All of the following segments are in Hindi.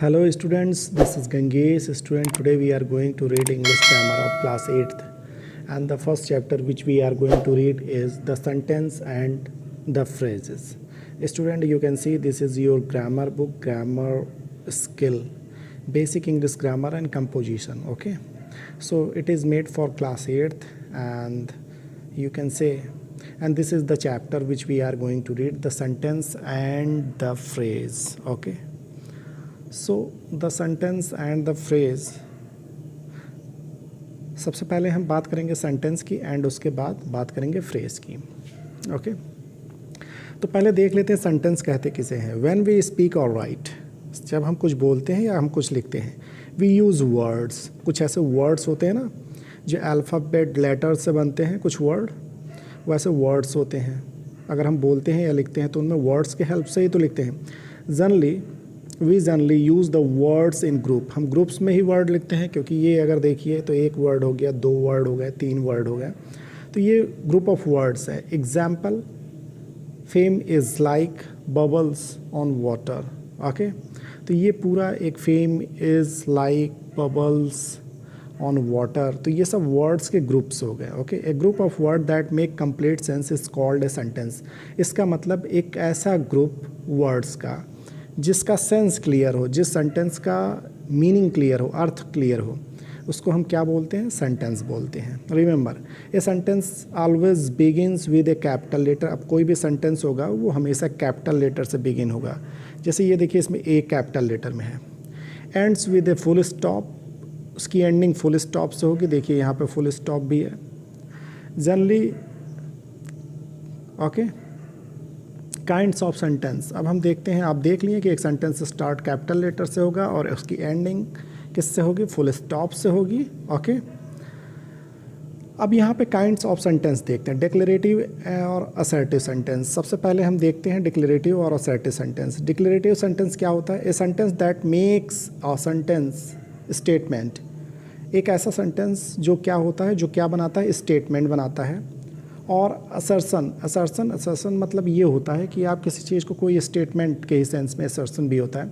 Hello students, this is Gangesh. Student, today we are going to read English grammar of class 8th, and the first chapter which we are going to read is the sentence and the phrases. Student, you can see this is your grammar book, grammar skill, basic English grammar and composition. Okay, so it is made for class 8th, and you can say, and this is the chapter which we are going to read, the sentence and the phrase. Okay, so the sentence and the phrase. सबसे पहले हम बात करेंगे सेंटेंस की एंड उसके बाद बात करेंगे फ्रेज की। ओके, तो पहले देख लेते हैं सेंटेंस कहते किसे हैं। व्हेन वी स्पीक और राइट, जब हम कुछ बोलते हैं या हम कुछ लिखते हैं, वी यूज़ वर्ड्स। कुछ ऐसे वर्ड्स होते हैं ना जो अल्फ़ाबेट लेटर से बनते हैं, कुछ वर्ड वैसे वर्ड्स होते हैं। अगर हम बोलते हैं या लिखते हैं तो उनमें वर्ड्स के हेल्प से ही तो लिखते हैं। We generally use the words in group. हम ग्रुप्स में ही वर्ड लिखते हैं, क्योंकि ये अगर देखिए तो एक वर्ड हो गया, दो वर्ड हो गए, तीन वर्ड हो गया, तो ये ग्रुप ऑफ वर्ड्स है। Example, fame is like bubbles on water. Okay, तो ये पूरा एक fame is like bubbles on water, तो ये सब वर्ड्स के ग्रुप्स हो गए। Okay, A group of word that make complete sense is called a sentence. इसका मतलब एक ऐसा ग्रुप वर्ड्स का जिसका सेंस क्लियर हो, जिस सेंटेंस का मीनिंग क्लियर हो, अर्थ क्लियर हो, उसको हम क्या बोलते हैं? सेंटेंस बोलते हैं। Remember, a sentence always begins with a capital letter. अब कोई भी सेंटेंस होगा वो हमेशा कैपिटल लेटर से बिगिन होगा। जैसे ये देखिए, इसमें ए कैपिटल लेटर में है। Ends with a full stop, उसकी एंडिंग फुल स्टॉप से होगी। देखिए यहाँ पे फुल स्टॉप भी है generally. Okay, kinds of sentence. अब हम देखते हैं, आप देख लिए कि एक सेंटेंस स्टार्ट कैपिटल लेटर से होगा और उसकी एंडिंग किससे होगी? फुल स्टॉप से होगी। ओके, अब यहाँ पे काइंड्स ऑफ सेंटेंस देखते हैं, डिक्लेरेटिव और असर्टिव सेंटेंस। सबसे पहले हम देखते हैं डिक्लेरेटिव और असर्टिव सेंटेंस। डिक्लेरेटिव सेंटेंस क्या होता है? ए sentence that makes a sentence statement. एक ऐसा सेंटेंस जो क्या होता है, जो क्या बनाता है? स्टेटमेंट बनाता है। और असर्सन मतलब ये होता है कि आप किसी चीज़ को कोई स्टेटमेंट के ही सेंस में असर्सन भी होता है।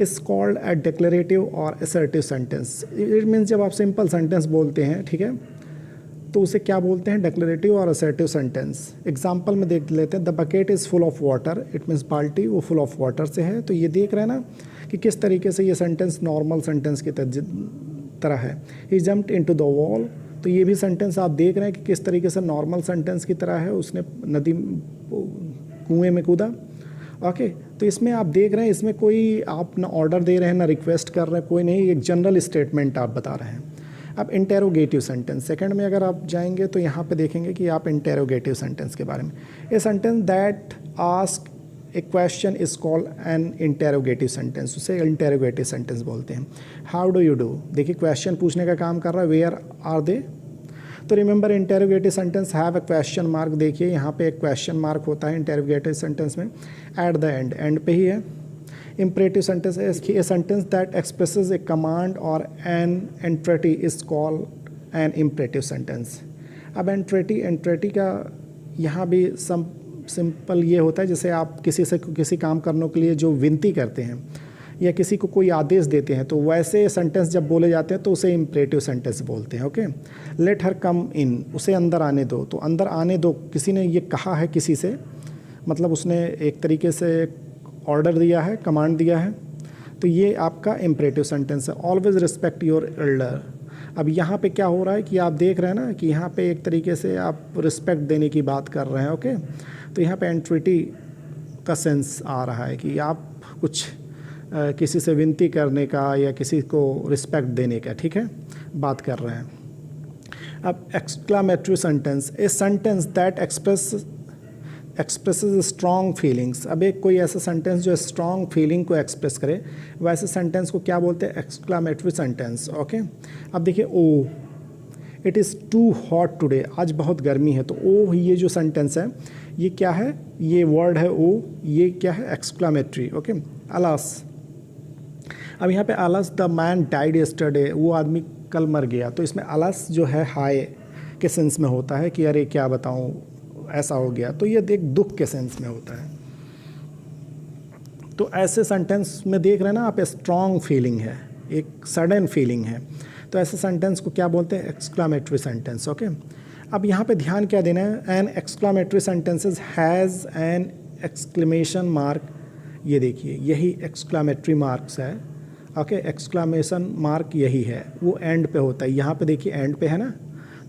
इट्स कॉल्ड ए डिक्लेरेटिव और असर्टिव सेंटेंस। इट मीन्स जब आप सिंपल सेंटेंस बोलते हैं, ठीक है, तो उसे क्या बोलते हैं? डिक्लेरेटिव और असर्टिव सेंटेंस। एग्जाम्पल में देख लेते हैं, the bucket is full of water. It means बाल्टी वो फुल ऑफ वाटर से है। तो ये देख रहे हैं ना कि किस तरीके से ये सेंटेंस नॉर्मल सेंटेंस की तरह है। ही जम्प्ड इनटू द वॉल, तो ये भी सेंटेंस आप देख रहे हैं कि किस तरीके से नॉर्मल सेंटेंस की तरह है। उसने नदी कुएं में कूदा। ओके, तो इसमें आप देख रहे हैं, इसमें कोई आप ना ऑर्डर दे रहे हैं ना रिक्वेस्ट कर रहे हैं, कोई नहीं, एक जनरल स्टेटमेंट आप बता रहे हैं। अब इंटेरोगेटिव सेंटेंस सेकंड में अगर आप जाएंगे तो यहाँ पे देखेंगे कि आप इंटेरोगेटिव सेंटेंस के बारे में, ए sentence that ask A question is called N interrogative sentence. उसे इंटेरोगेटिव सेंटेंस बोलते हैं। हाउ डू यू डू, देखिए क्वेश्चन पूछने का काम कर रहा है। वेयर आर दे, तो remember interrogative sentence have a question mark. देखिए यहाँ पे एक क्वेश्चन मार्क होता है इंटेरोगेटिव सेंटेंस में, एट द एंड पे ही है। Imperative sentence a sentence that expresses a command or an entreaty is called an imperative sentence. अब एंट्रेटी का यहाँ भी सिंपल ये होता है, जैसे आप किसी से किसी काम करने के लिए जो विनती करते हैं या किसी को कोई आदेश देते हैं, तो वैसे सेंटेंस जब बोले जाते हैं तो उसे इम्परेटिव सेंटेंस बोलते हैं। ओके, लेट हर कम इन, उसे अंदर आने दो, तो अंदर आने दो, किसी ने ये कहा है किसी से, मतलब उसने एक तरीके से ऑर्डर दिया है, कमांड दिया है, तो ये आपका इम्परेटिव सेंटेंस है। Always respect your Elder. अब यहाँ पे क्या हो रहा है कि आप देख रहे हैं ना कि यहाँ पे एक तरीके से आप रिस्पेक्ट देने की बात कर रहे हैं। ओके, तो यहाँ पे एंट्रिटी का सेंस आ रहा है कि आप कुछ किसी से विनती करने का या किसी को रिस्पेक्ट देने का, ठीक है, बात कर रहे हैं। अब exclamatory sentence, a sentence that expresses strong feelings. अब एक कोई ऐसा सेंटेंस जो स्ट्रॉन्ग फीलिंग को एक्सप्रेस करे, वैसे सेंटेंस को क्या बोलते हैं? Exclamatory sentence. ओके, अब देखिए, oh it is too hot today, आज बहुत गर्मी है। तो ओ, ये जो सेंटेंस है ये क्या है? ये वर्ड है ओ, ये क्या है? एक्सक्लामेटरी। ओके, अलास, अब यहाँ पे alas the man died yesterday, वो आदमी कल मर गया। तो इसमें अलास जो है हाय के सेंस में होता है कि अरे क्या बताऊँ ऐसा हो गया, तो ये एक दुख के सेंस में होता है। तो ऐसे सेंटेंस में देख रहे हैं ना आप, स्ट्रॉन्ग फीलिंग है, एक सडन फीलिंग है, तो ऐसे सेंटेंस को क्या बोलते हैं? Exclamatory sentence. ओके, अब यहाँ पे ध्यान क्या देना है? An exclamatory sentences has an exclamation mark. ये देखिए, यही एक्सक्लामेटरी मार्क्स है। ओके, एक्सक्लामेशन मार्क यही है, वो एंड पे होता है। यहाँ पे देखिए एंड पे है ना,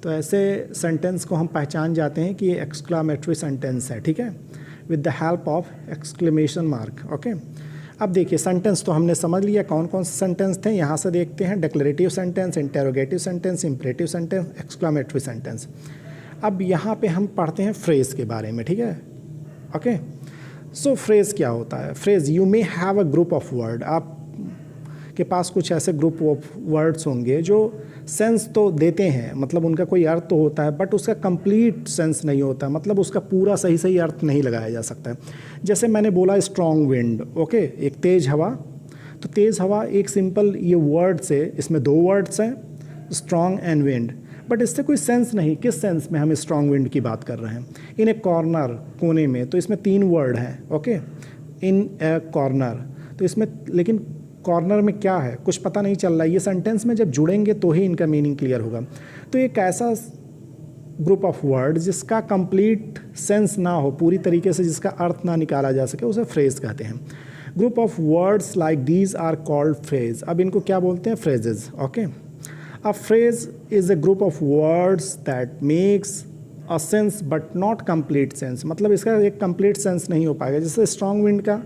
तो ऐसे सेंटेंस को हम पहचान जाते हैं कि ये एक्सक्लामेटरी सेंटेंस है, ठीक है, with the help of exclamation mark. Okay, अब देखिए सेंटेंस तो हमने समझ लिया कौन कौन से सेंटेंस थे। यहाँ से देखते हैं declarative sentence, interrogative sentence, imperative sentence, exclamatory sentence. अब यहाँ पे हम पढ़ते हैं फ्रेज़ के बारे में, ठीक है। ओके, सो फ्रेज़ क्या होता है? Phrase, you may have a group of word, आप के पास कुछ ऐसे ग्रुप ऑफ वर्ड्स होंगे जो सेंस तो देते हैं, मतलब उनका कोई अर्थ तो होता है, बट उसका कंप्लीट सेंस नहीं होता, मतलब उसका पूरा सही सही अर्थ नहीं लगाया जा सकता है। जैसे मैंने बोला स्ट्रॉन्ग विंड, ओके, एक तेज़ हवा, तो तेज़ हवा एक सिंपल ये वर्ड से, इसमें दो वर्ड्स हैं, स्ट्रॉन्ग एंड विंड, बट इससे कोई सेंस नहीं, किस सेंस में हम स्ट्रॉन्ग विंड की बात कर रहे हैं। इन ए कॉर्नर, कोने में, तो इसमें तीन वर्ड हैं। ओके, इन ए कॉर्नर, तो इसमें लेकिन कॉर्नर में क्या है कुछ पता नहीं चल रहा है। ये सेंटेंस में जब जुड़ेंगे तो ही इनका मीनिंग क्लियर होगा। तो एक ऐसा ग्रुप ऑफ वर्ड जिसका कंप्लीट सेंस ना हो, पूरी तरीके से जिसका अर्थ ना निकाला जा सके, उसे फ्रेज कहते हैं। Group of words like these are called phrase. अब इनको क्या बोलते हैं? Phrases. Okay, a phrase is a group of words that makes a sense but not complete sense, मतलब इसका एक कंप्लीट सेंस नहीं हो पाएगा। जैसे स्ट्रॉन्ग विंड का,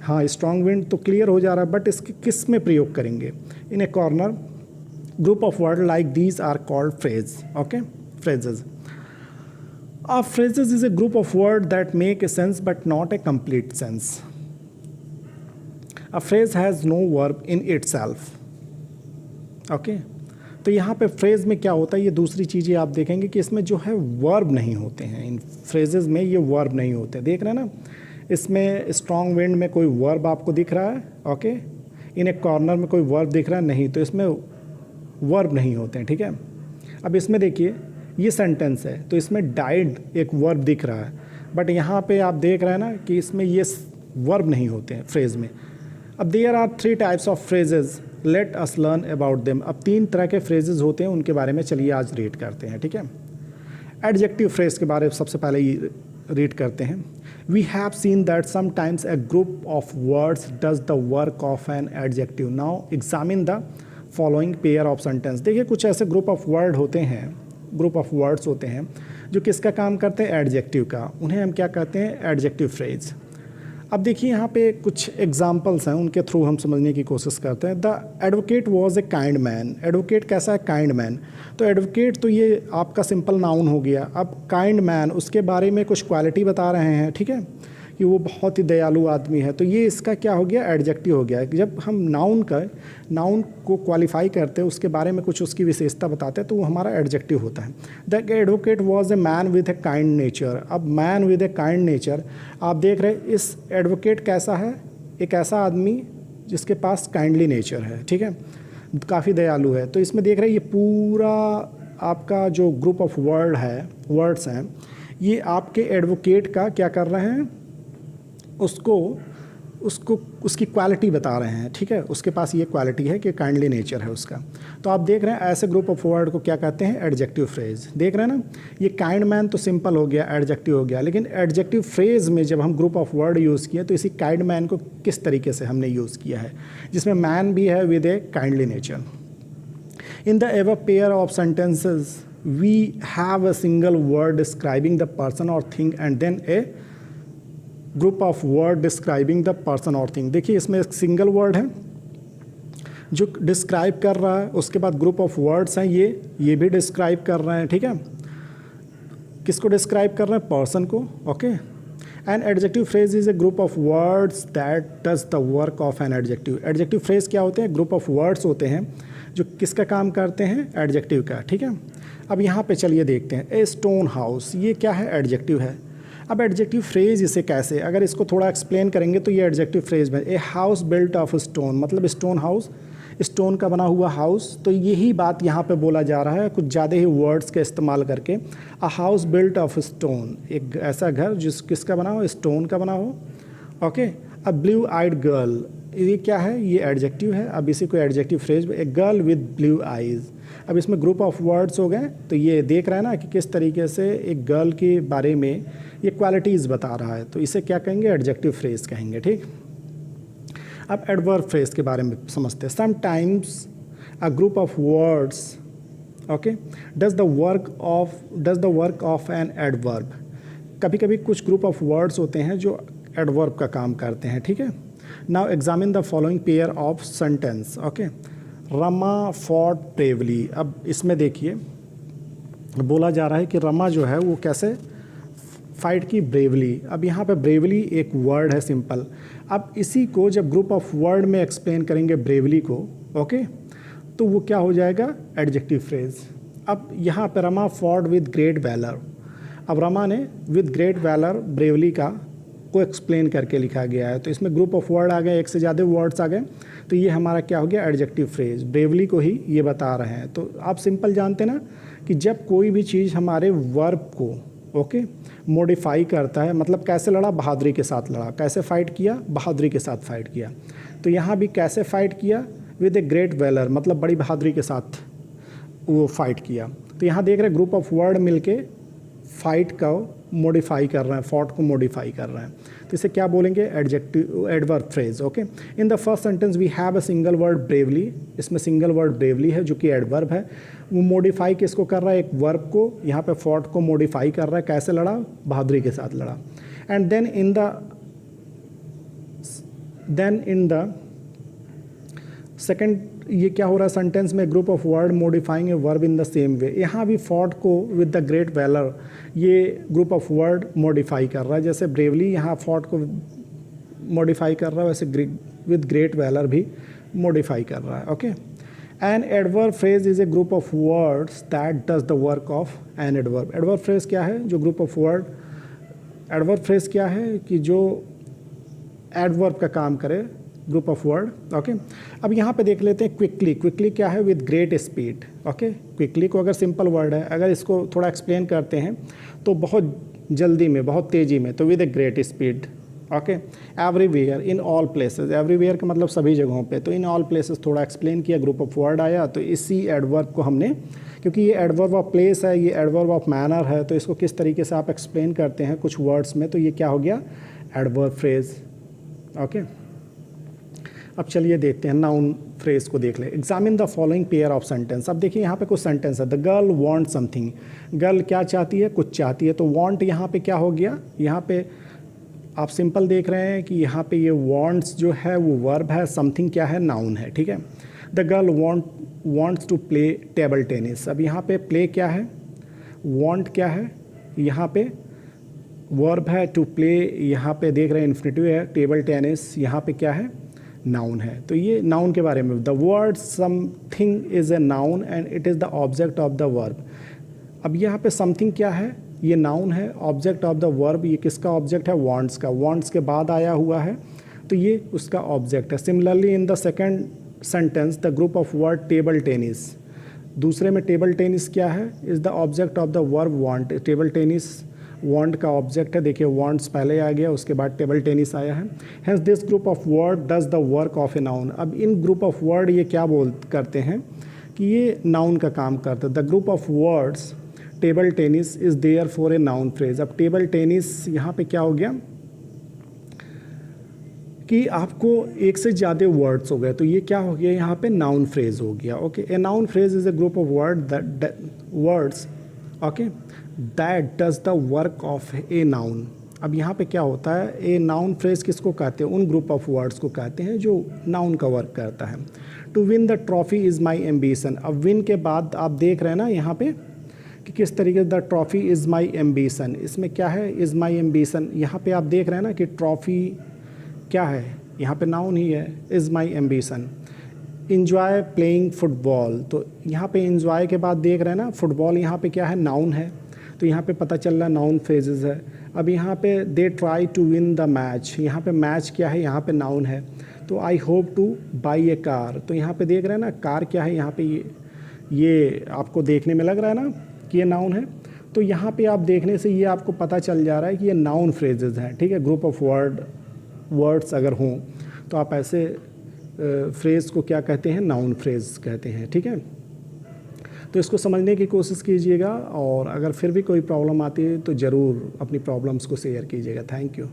हाँ स्ट्रॉन्ग विंड तो क्लियर हो जा रहा है, बट इसके किस में प्रयोग करेंगे? In a corner, group of word like these are called phrase. Okay, phrases. A phrases is a group of word that make a sense but not a complete sense. A phrase has no verb in itself. Okay, तो यहाँ पे फ्रेज में क्या होता है, ये दूसरी चीज़ें आप देखेंगे कि इसमें जो है वर्ब नहीं होते हैं। इन फ्रेजेस में ये वर्ब नहीं होते, देख रहे हैं ना, इसमें स्ट्रॉन्ग विंड में कोई वर्ब आपको दिख रहा है। ओके, इन एक कॉर्नर में कोई वर्ब दिख रहा है नहीं, तो इसमें वर्ब नहीं होते हैं, ठीक है। अब इसमें देखिए ये सेंटेंस है, तो इसमें डाइड एक वर्ब दिख रहा है, बट यहाँ पे आप देख रहे हैं ना कि इसमें ये वर्ब नहीं होते हैं फ्रेज में। अब there are 3 types of phrases, let us learn about them. अब 3 तरह के फ्रेजेस होते हैं, उनके बारे में चलिए आज रीड करते हैं, ठीक है। एडजेक्टिव फ्रेज के बारे में सबसे पहले रीड करते हैं। We have seen that sometimes a group of words does the work of an adjective. Now examine the following pair of sentence. देखिए कुछ ऐसे ग्रुप ऑफ वर्ड होते हैं, ग्रुप ऑफ वर्ड्स होते हैं जो किसका काम करते हैं? एडजेक्टिव का। उन्हें हम क्या कहते हैं? Adjective phrase. अब देखिए यहाँ पे कुछ एग्जाम्पल्स हैं, उनके थ्रू हम समझने की कोशिश करते हैं। The advocate was a kind man. Advocate कैसा है? Kind man. तो एडवोकेट तो ये आपका सिंपल नाउन हो गया। अब काइंड मैन, उसके बारे में कुछ क्वालिटी बता रहे हैं, ठीक है, कि वो बहुत ही दयालु आदमी है, तो ये इसका क्या हो गया? एडजेक्टिव हो गया। जब हम नाउन को क्वालिफाई करते हैं, उसके बारे में कुछ उसकी विशेषता बताते हैं, तो वो हमारा एडजेक्टिव होता है। The advocate was a man with a kind nature. अब man with a kind nature, आप देख रहे हैं इस एडवोकेट कैसा है? एक ऐसा आदमी जिसके पास काइंडली नेचर है, ठीक है, काफ़ी दयालु है। तो इसमें देख रहे हैं ये पूरा आपका जो ग्रुप ऑफ वर्ड्स हैं, ये आपके एडवोकेट का क्या कर रहे हैं? उसकी क्वालिटी बता रहे हैं, ठीक है, उसके पास ये क्वालिटी है कि काइंडली नेचर है उसका। तो आप देख रहे हैं ऐसे ग्रुप ऑफ वर्ड को क्या कहते हैं? Adjective phrase. देख रहे हैं ना, ये काइंड मैन तो सिंपल हो गया, एडजेक्टिव हो गया, लेकिन एडजेक्टिव फ्रेज में जब हम ग्रुप ऑफ वर्ड यूज़ किए तो इसी काइंड मैन को किस तरीके से हमने यूज़ किया है, जिसमें मैन भी है with a kindly nature. In the ever pair of sentences we have a single word describing the person or thing and then a group of word describing the person or thing. देखिए इसमें एक सिंगल वर्ड है जो डिस्क्राइब कर रहा है, उसके बाद ग्रुप ऑफ वर्ड्स हैं, ये भी डिस्क्राइब कर रहे हैं, ठीक है। किसको डिस्क्राइब कर रहे हैं? पर्सन को। Okay, an adjective phrase is a group of words that does the work of an adjective. Adjective phrase क्या होते हैं? ग्रुप ऑफ वर्ड्स होते हैं जो किसका काम करते हैं? एडजेक्टिव का, ठीक है। अब यहाँ पे चलिए देखते हैं। ए स्टोन हाउस, ये क्या है? एडजेक्टिव है। अब एडजेक्टिव फ्रेज इसे कैसे, अगर इसको थोड़ा एक्सप्लेन करेंगे तो ये एडजेक्टिव फ्रेज में a house built of stone, मतलब स्टोन हाउस, स्टोन का बना हुआ हाउस। तो यही बात यहाँ पे बोला जा रहा है कुछ ज़्यादा ही वर्ड्स का इस्तेमाल करके। A house built of stone, एक ऐसा घर जिस किसका बना हो? स्टोन का बना हो। ओके, अ ब्लू आइड गर्ल, ये क्या है, ये एडजेक्टिव है। अब इसी को adjective phrase, a girl with blue eyes. अब इसमें ग्रुप ऑफ वर्ड्स हो गए, तो ये देख रहा है ना कि किस तरीके से एक गर्ल के बारे में ये क्वालिटीज़ बता रहा है, तो इसे क्या कहेंगे, एडजेक्टिव फ्रेज कहेंगे, ठीक। अब एडवर्ब फ्रेज के बारे में समझते हैं। Sometimes a group of words, okay, does the work of an adverb. कभी कभी कुछ ग्रुप ऑफ वर्ड्स होते हैं जो एडवर्ब का काम करते हैं, ठीक है। Now examine the following pair of sentence, okay. Rama fought bravely. अब इसमें देखिए बोला जा रहा है कि रमा जो है वो कैसे फाइट की, ब्रेवली। अब यहाँ पे ब्रेवली एक वर्ड है सिंपल। अब इसी को जब ग्रुप ऑफ वर्ड में एक्सप्लेन करेंगे ब्रेवली को, ओके, तो वो क्या हो जाएगा, एडजेक्टिव फ्रेज। अब यहाँ पे Rama fought with great valour. अब रमा ने विद ग्रेट वैलर ब्रेवली को एक्सप्लेन करके लिखा गया है, तो इसमें ग्रुप ऑफ वर्ड आ गए, एक से ज़्यादा वर्ड्स आ गए, तो ये हमारा क्या हो गया, एडजेक्टिव फ्रेज। ब्रेवली को ही ये बता रहे हैं। तो आप सिंपल जानते ना कि जब कोई भी चीज़ हमारे वर्ब को, ओके, मॉडिफाई करता है, मतलब कैसे लड़ा, बहादुरी के साथ लड़ा। कैसे फाइट किया, बहादुरी के साथ फाइट किया। तो यहाँ भी कैसे फाइट किया, विद ए ग्रेट वैलर, मतलब बड़ी बहादुरी के साथ वो फाइट किया। तो यहाँ देख रहे हैं ग्रुप ऑफ वर्ड मिलके फाइट का मॉडिफाई कर रहे हैं, फॉट को मॉडिफाई कर रहे हैं, तो इसे क्या बोलेंगे, adjective adverb phrase, okay. In the first sentence we have a single word bravely. इसमें सिंगल वर्ड ब्रेवली है जो कि एडवर्ब है। वो मॉडिफाई किसको कर रहा है, एक वर्ब को, यहाँ पे फॉट को मॉडिफाई कर रहा है। कैसे लड़ा, बहादुरी के साथ लड़ा। And then in the second, ये क्या हो रहा है सेंटेंस में, group of word modifying a verb in the same way. यहाँ भी फॉट को विद द ग्रेट वैलर ये ग्रुप ऑफ वर्ड मॉडिफाई कर रहा है। जैसे ब्रेवली यहाँ फॉट को मॉडिफाई कर रहा है, वैसे विद ग्रेट वैलर भी मॉडिफाई कर रहा है, okay. An adverb phrase is a group of words that does the work of an adverb. Adverb phrase क्या है, जो group of word, adverb phrase क्या है कि जो एडवर्ब का काम करे, ग्रुप ऑफ वर्ड, ओके। अब यहाँ पे देख लेते हैं क्विकली। क्विकली क्या है, with great speed, okay. Quickly को अगर सिंपल वर्ड है, अगर इसको थोड़ा एक्सप्लेन करते हैं तो बहुत जल्दी में, बहुत तेज़ी में, तो with a great speed, okay. Everywhere, in all places. Everywhere का मतलब सभी जगहों पे, तो इन ऑल प्लेसेस थोड़ा एक्सप्लेन किया, ग्रुप ऑफ वर्ड आया, तो इसी एडवर्ब को हमने, क्योंकि ये एडवर्ब ऑफ प्लेस है, ये एडवर्ब ऑफ मैनर है, तो इसको किस तरीके से आप एक्सप्लेन करते हैं कुछ वर्ड्स में, तो ये क्या हो गया, एडवर्ब फ्रेज, ओके। अब चलिए देखते हैं नाउन फ्रेज को, देख ले। Examine the following pair of sentence. अब देखिए यहाँ पे कुछ सेंटेंस है। The girl want something. Girl क्या चाहती है, कुछ चाहती है, तो वांट यहाँ पे क्या हो गया, यहाँ पे आप सिंपल देख रहे हैं कि यहाँ पे ये वांट्स जो है वो वर्ब है, समथिंग क्या है, नाउन है, ठीक है। The girl wants to play table tennis. अब यहाँ पे प्ले क्या है, वांट क्या है, यहाँ पे वर्ब है, टू प्ले यहाँ पे देख रहे हैं इन्फिनिटिव है, टेबल टेनिस यहाँ पे क्या है, नाउन है। तो ये नाउन के बारे में, the word something is a noun and it is the object of the verb. अब यहाँ पे समथिंग क्या है, ये नाउन है, ऑब्जेक्ट ऑफ द वर्ब, ये किसका ऑब्जेक्ट है, वांट्स का, वांट्स के बाद आया हुआ है, तो ये उसका ऑब्जेक्ट है। Similarly in the second sentence the group of word table tennis. दूसरे में टेबल टेनिस क्या है, is the object of the verb want. Table tennis want का ऑब्जेक्ट है, देखिए वांट्स पहले आ गया, उसके बाद टेबल टेनिस आया है। Hence this group of word does the work of a noun. अब इन ग्रुप ऑफ वर्ड ये क्या करते हैं कि ये नाउन का काम करते हैं। The group of words table tennis is there for a noun phrase. अब टेबल टेनिस यहाँ पे क्या हो गया कि आपको एक से ज़्यादा वर्ड्स हो गए, तो ये क्या हो गया, यहाँ पे नाउन फ्रेज हो गया, okay. A noun phrase is a group of words, okay, that does the work of a noun. अब यहाँ पे क्या होता है, ए नाउन फ्रेज किसको कहते हैं, उन ग्रुप ऑफ वर्ड्स को कहते हैं जो नाउन का वर्क करता है। To win the trophy is my ambition. अब विन के बाद आप देख रहे हैं ना यहाँ पे कि किस तरीके से the trophy is my ambition. इसमें क्या है, इज़ माई एम्बिशन, यहाँ पे आप देख रहे हैं ना कि ट्रॉफी क्या है, यहाँ पे नाउन ही है, is my ambition. Enjoy playing football, तो यहाँ पे इंजॉय के बाद देख रहे हैं ना फुटबॉल, यहाँ पे क्या है, नाउन है, तो यहाँ पे पता चल रहा है नाउन फ्रेजेस है। अब यहाँ पे they try to win the match, यहाँ पे मैच क्या है, यहाँ पे नाउन है। तो I hope two by A car, तो यहाँ पे देख रहे हैं ना कार क्या है, यहाँ पे ये आपको देखने में लग रहा है ना कि ये नाउन है। तो यहाँ पे आप देखने से ये आपको पता चल जा रहा है कि ये नाउन फ्रेजेस हैं, ठीक है, ग्रुप ऑफ वर्ड वर्ड्स अगर हों तो आप ऐसे फ्रेज़ को क्या कहते हैं, नाउन फ्रेज़ कहते हैं, ठीक है। तो इसको समझने की कोशिश कीजिएगा और अगर फिर भी कोई प्रॉब्लम आती है तो ज़रूर अपनी प्रॉब्लम्स को शेयर कीजिएगा। Thank you.